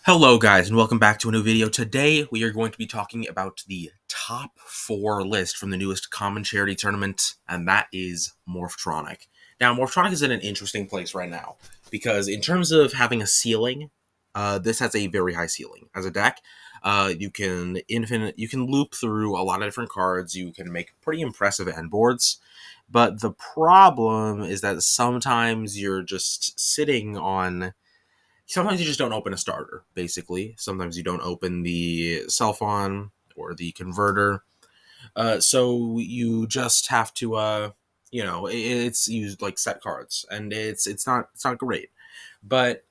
Hello guys and welcome back to a new video. Today we are going to be talking about the top 4 list from the newest common charity tournament, and that is Morphtronic. Now Morphtronic is in an interesting place right now because in terms of having a ceiling, this has a very high ceiling. As a deck, you can loop through a lot of different cards, you can make pretty impressive end boards. But the problem is that sometimes you're just sitting on sometimes you just don't open a starter, basically. Sometimes you don't open the Selfon or the converter. So you just have to, it's used like set cards, and it's not great. But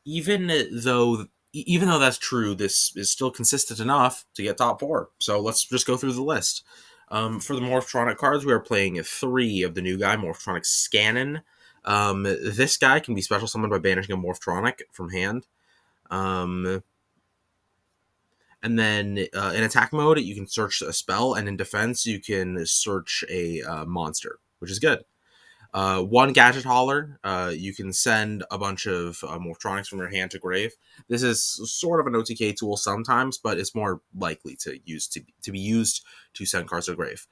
even though that's true, this is still consistent enough to get top 4. So let's just go through the list. For the Morphtronic cards, we are playing 3 of the new guy, Morphtronic Scannon. This guy can be special summoned by banishing a Morphtronic from hand. And then in attack mode, you can search a spell, and in defense, you can search a monster, which is good. One gadget hauler, you can send a bunch of Morphtronics from your hand to grave. This is sort of an OTK tool sometimes, but it's more likely to be used to send cards to grave.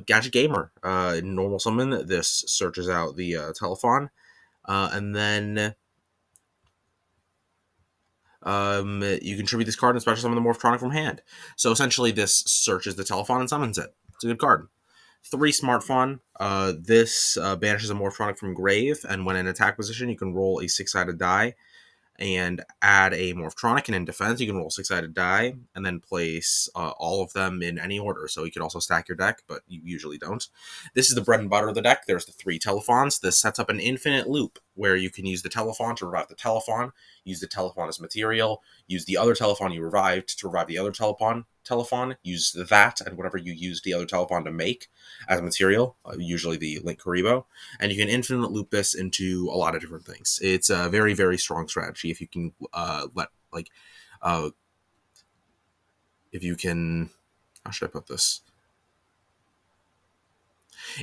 Gadget Gamer, in normal summon, this searches out the Telephon, and then you contribute this card and special summon the Morphtronic from hand. So essentially, this searches the Telephon and summons it. It's a good card. 3 Smartphone. This banishes a Morphtronic from grave, and when in attack position, you can roll a 6-sided die and add a Morphtronic, and in defense, you can roll a 6-sided die and then place all of them in any order. So you could also stack your deck, but you usually don't. This is the bread and butter of the deck. There's the 3 Telephons. This sets up an infinite loop where you can use the Telephon to revive the Telephon, use the Telephon as material, use the other Telephon you revived to revive the other Telephon, use that and whatever you used the other Telephon to make as material, usually the Link Karibo, and you can infinite loop this into a lot of different things. It's a very, very strong strategy if you can if you can, how should I put this?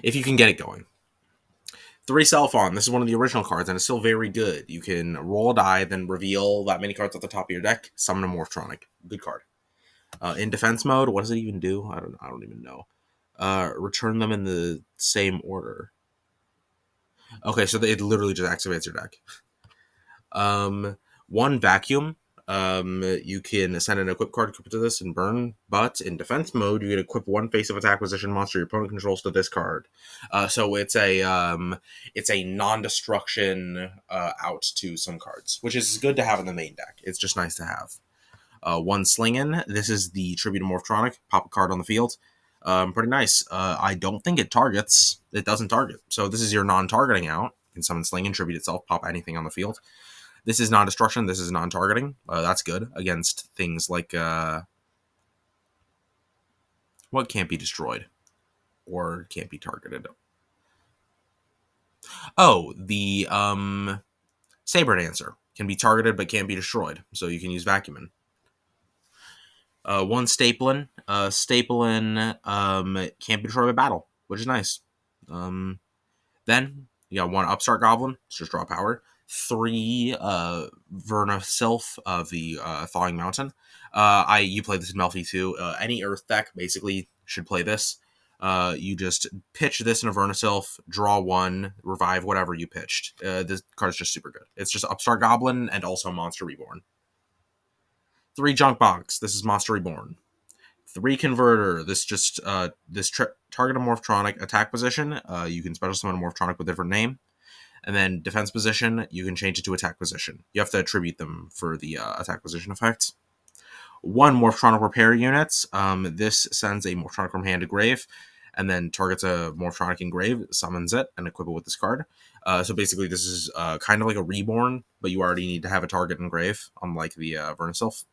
If you can get it going. 3 Selfon. This is one of the original cards, and it's still very good. You can roll a die, then reveal that many cards at the top of your deck, summon a Morphtronic. Good card. In defense mode, what does it even do? I don't even know. Return them in the same order. Okay, so it literally just activates your deck. 1 Vacuum. You can send an equip card equipped to this and burn, but in defense mode, you can equip 1 face of attack position monster your opponent controls to this card. So it's a non-destruction out to some cards, which is good to have in the main deck. It's just nice to have. 1 Slingin. This is the tribute to Morphtronic. Pop a card on the field. Pretty nice. I don't think it targets. It doesn't target. So this is your non-targeting out. You can summon Slingin, tribute itself, pop anything on the field. This is non-destruction. This is non-targeting. That's good against things like what can't be destroyed or can't be targeted. Oh, the Saber Dancer can be targeted but can't be destroyed, so you can use Vacuumin. 1 Staplin. Staplin can't be destroyed by battle, which is nice. Then you got 1 Upstart Goblin. It's just draw power. 3 Verna Sylph of the Thawing Mountain. You play this in Melfi too. Any Earth deck basically should play this. You just pitch this in a Verna Sylph, draw 1, revive whatever you pitched. This card's just super good. It's just Upstart Goblin and also Monster Reborn. 3 Junk Box. This is Monster Reborn. 3 Converter. This just target a Morphtronic attack position. You can special summon a Morphtronic with a different name. And then defense position, you can change it to attack position. You have to attribute them for the attack position effect. 1 Morphtronic Repair Units. This sends a Morphtronic from hand to grave, and then targets a Morphtronic in grave, summons it, and equip it with this card. So basically, this is kind of like a Reborn, but you already need to have a target in grave, unlike the Vernisylph.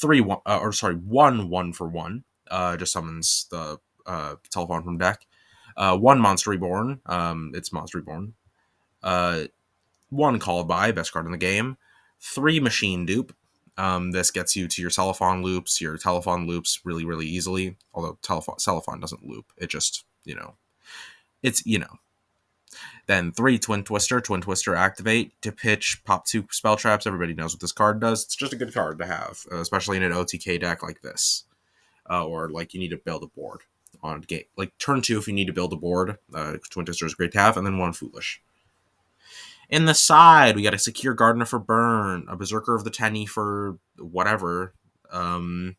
1 for 1. Just summons the Telephon from deck. 1 Monster Reborn. It's Monster Reborn. 1 Called By, best card in the game. 3 Machine Dupe. This gets you to your Telephon loops really, really easily. Although Telephon doesn't loop. It just, it's. Then 3 Twin Twister. Twin Twister activate to pitch, pop 2 spell traps. Everybody knows what this card does. It's just a good card to have, especially in an OTK deck like this. Or like you need to build a board on game. Like turn 2 if you need to build a board. Twin Twister is great to have. And then 1 Foolish. In the side, we got a Secure Gardener for burn, a Berserker of the Tenny for whatever, 3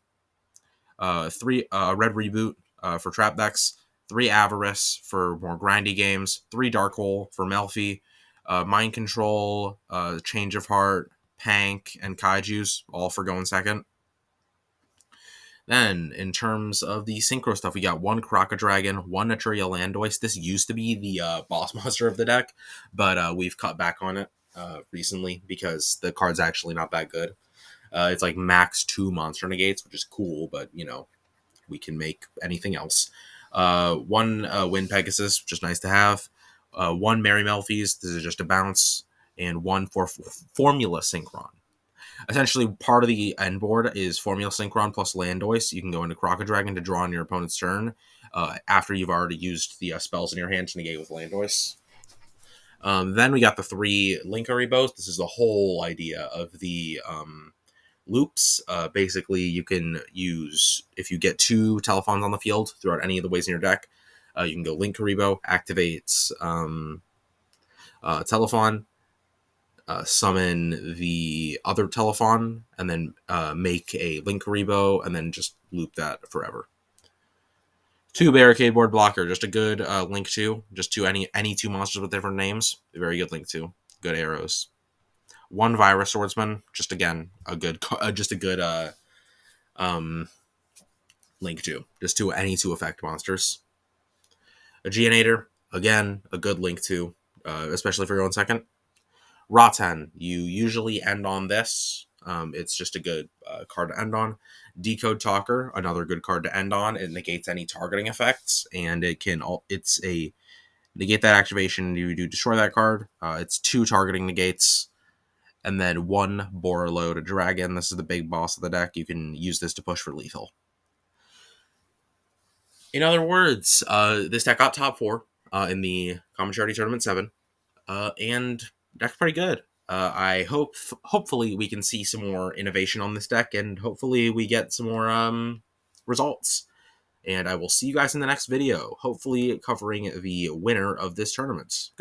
Red Reboot for trap decks, 3 Avarice for more grindy games, 3 Dark Hole for Melfi, Mind Control, Change of Heart, Pank, and Kaiju's, all for going second. Then, in terms of the synchro stuff, we got 1 Crocodragon, 1 Naturia Landoise. This used to be the boss monster of the deck, but we've cut back on it recently because the card's actually not that good. It's like max 2 monster negates, which is cool, but, you know, we can make anything else. 1 Wind Pegasus, just nice to have. 1 Merry Melfi's, this is just a bounce. And 1 for Formula Synchron. Essentially, part of the end board is Formula Synchron plus Landoise. You can go into Crocodragon to draw on your opponent's turn after you've already used the spells in your hand to negate with Landoise. Then we got the 3 Linkery Bows. This is the whole idea of the loops. Basically, you can use, if you get 2 Telephons on the field throughout any of the ways in your deck, you can go Linkaribo, activates Telephon, summon the other Telephon, and then make a Linkaribo, and then just loop that forever. 2 Barricade Board Blocker, just a good link to, just to any 2 monsters with different names. A very good link to. Good arrows. 1 Virus Swordsman, just again a good link to, just to any 2 effect monsters. A Geonator, again a good link to, especially for your own second. Rotten, you usually end on this. It's just a good card to end on. Decode Talker, another good card to end on. It negates any targeting effects, and it's a negate that activation. You do destroy that card. It's 2 targeting negates, and then 1 Borreload Dragon. This is the big boss of the deck. You can use this to push for lethal. In other words, this deck got top 4 in the Common Charity Tournament 7, and deck's pretty good. Hopefully we can see some more innovation on this deck, and hopefully we get some more results. And I will see you guys in the next video, hopefully covering the winner of this tournament. Good.